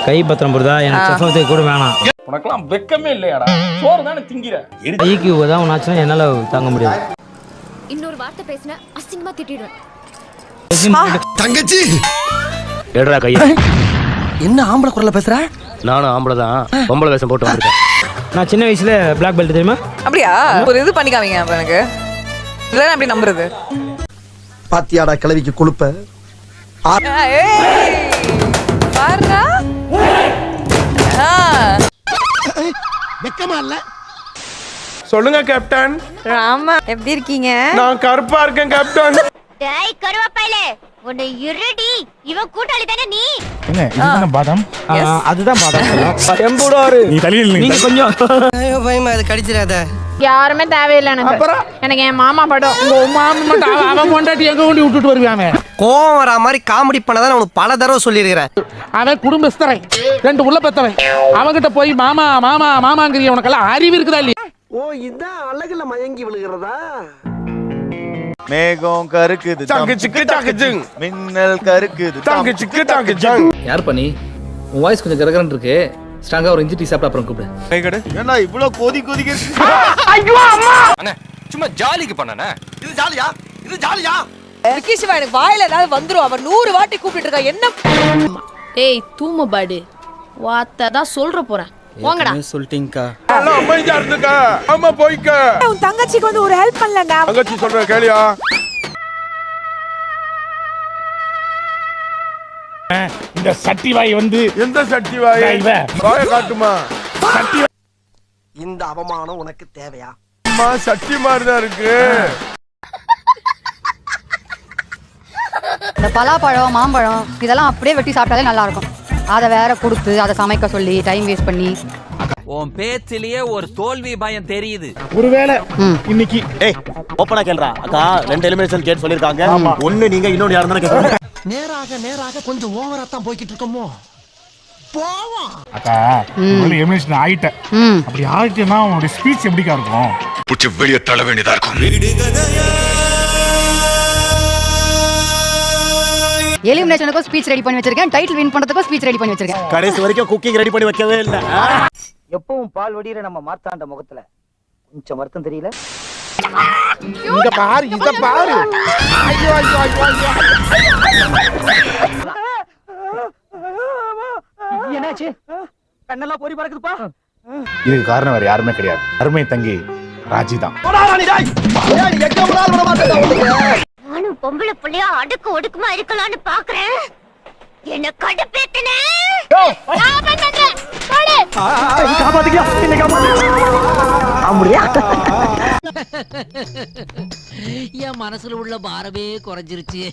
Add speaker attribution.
Speaker 1: கை பத்திரம் போடுதா எனக்கு சஃபத்துக்கு கூட வேணாம்.
Speaker 2: உனக்கெல்லாம் வெக்கமே இல்லையாடா? சோறு தானே திங்கிற.
Speaker 1: ஈக்கு தான் ஒன்னாச்சுன்னா என்னால தாங்க முடியாது.
Speaker 3: இன்னொரு வார்த்தை பேசினா அசிங்கமா திட்டிடுவேன்.
Speaker 4: தங்கச்சி
Speaker 5: எடுறா கையை.
Speaker 4: என்ன ஆம்பளை குரல்ல பேசுற?
Speaker 5: நானும் ஆம்பளை தான், பொம்பளை வேஷம் போட்டு வந்திருக்கேன்.
Speaker 1: நான் சின்ன வயசுல பிளாக் பெல்ட் தெரியுமா?
Speaker 6: அப்படியா? ஒரு இது பண்ணிக்காமீங்க அப்ப எனக்கு. இதெல்லாம் அப்படி நம்புறது.
Speaker 4: பாத்தியாடா கிளவிக்கு கொழுப்ப.
Speaker 6: பாருடா.
Speaker 4: வெக்கமா இல்ல?
Speaker 2: சொல்லுங்க கேப்டன்.
Speaker 6: ராமா எப்படி இருக்கீங்க?
Speaker 2: நான் கருப்பா இருக்கேன் கேப்டன்.
Speaker 3: டேய் கருவாப்பையிலே உன்னை இருடி. இவன் கூட்டாளி தானே நீ?
Speaker 7: என்ன இதுதான பாதாம்?
Speaker 1: அதுதான் பாதாம். எம்பூடாரு
Speaker 7: நீ தலையில
Speaker 1: நீங்க கொஞ்சம்
Speaker 4: ஐயோ பயமா அது கடிச்சிராத.
Speaker 8: யாருமே தேவையில்லை எனக்கு என் மாமா படம்.
Speaker 7: உங்க மாமா மட்டும் அவன் பொண்டாட்டி எங்க கொண்டு விட்டுட்டு வருவான்.
Speaker 4: கோவம் வரா மாதிரி காமெடி பண்ணதான் உனக்கு பல தடவை சொல்லியிருக்கிறேன்.
Speaker 7: அவன் குடும்பஸ்தரன், 2 உள்ள பெத்தவன். அவன்கிட்ட போய் மாமா மாமா மாமாங்கிறிய உனக்கெல்லாம் அறிவு இருக்குதா இல்லையா?
Speaker 4: ஓ இதான் அழகுல மயங்கி விழுகிறதா?
Speaker 9: மேகம் கருக்குது
Speaker 2: தங்கச்சிக்கு தங்கச்சிங்.
Speaker 9: மின்னல் கருக்குது
Speaker 2: தங்கச்சிக்கு தங்கச்சிங்.
Speaker 5: யார் பண்ணி? உன் வாய்ஸ் கொஞ்சம் கரகரன்னு இருக்கு. ஸ்ட்ராங்கா ஒரு இஞ்சி டீ சாப்பிட்டு அப்புறம் கூப்பிடு.
Speaker 9: ஏன்னா இவ்வளவு கொதிக்கு
Speaker 2: அண்ணே சும்மா ஜாலிக்கு பண்ணனே.
Speaker 4: இது ஜாலியா? இது ஜாலியா?
Speaker 6: விக்கி சிவா எனக்கு வாயில ஏதாவது வந்துரும். அவன் 100 வாட்டி கூப்பிட்டு இருக்கா. என்ன?
Speaker 8: ஏய் தூம பாடு வார்த்தை சொல்ற போறேன். போங்கடா.
Speaker 1: சொல்லிட்டீங்கக்கா.
Speaker 2: அண்ணா அமைதியா இருந்துக்க. அம்மா போய்க்க.
Speaker 6: உன் தங்கச்சிக்கு வந்து ஒரு ஹெல்ப் பண்ணலடா.
Speaker 2: தங்கச்சி சொல்ற கேளியா?
Speaker 7: இந்த சட்டி வாய் வந்து
Speaker 2: எந்த சட்டி வாய்? வாய காட்டுமா?
Speaker 7: சட்டி
Speaker 4: இந்த அவமானம் உனக்கு தேவையா?
Speaker 2: அம்மா சட்டி மாதிரி தான் இருக்கு.
Speaker 10: இந்த பலாப்பழம் மாம்பழம் இதெல்லாம் அப்படியே வெட்டி சாப்பிட்டாலே நல்லா இருக்கும். அதை வேற கொடுத்து அதை சமைக்க சொல்லி டைம் வேஸ்ட் பண்ணி.
Speaker 11: உன் பேச்சிலேயே ஒரு தோல்வி பயம் தெரியுது.
Speaker 7: ஒருவேளை இன்னைக்கு
Speaker 5: ஏய் ஓப்பனா கேளுடா. அக்கா 2 எலிமினேஷன் கேட் சொல்லிருக்காங்க. ஒன்னு நீங்க இன்னொரு யாரும் தான கேக்குறீங்க.
Speaker 4: நேராக கொஞ்சம் ஓவரா தான் போய்கிட்டு இருக்கோமோ. போவோம்.
Speaker 7: அக்கா ஒரு எலிமினேஷன் ஆயிட்ட. அப்படி ஆயிட்டேன்னா உன்னோட ஸ்பீச் எப்படிக்கா இருக்கும்?
Speaker 9: புடிச்சு வெளிய தள்ள வேண்டியதா இருக்கும்.
Speaker 10: எலிமினேஷனுக்கும் ஸ்பீச் ரெடி பண்ணி வச்சிருக்கேன். டைட்டில் வின் பண்றதுக்கும் ஸ்பீச் ரெடி பண்ணி வச்சிருக்கேன்.
Speaker 5: கடைசி வரைக்கும் குக்கிங் ரெடி பண்ணி வைக்கவே இல்ல.
Speaker 4: எப்பவும் பால் வடிகிற நம்ம மார்த்தாண்ட முகத்துல கொஞ்சம் வருத்தம் தெரியல.
Speaker 7: இங்க பாரு, இத பாரு. ஐயோ ஐயோ ஐயோ.
Speaker 4: என்னாச்சு? கண்ணெல்லாம் பொறி பறக்குதுப்பா.
Speaker 7: இதுக்கு காரணம் வேற யாருமே கிடையாது. அருமை தங்கி ராஜி தான்.
Speaker 3: நானும் பொம்பளை புள்ளையா அடுக்கு ஒடுக்குமா இருக்கலாம்னு பாக்குறேன். என்ன கடுப்பேத்தனே.
Speaker 11: என் மனசுல உள்ள பாரமே குறைஞ்சிருச்சு.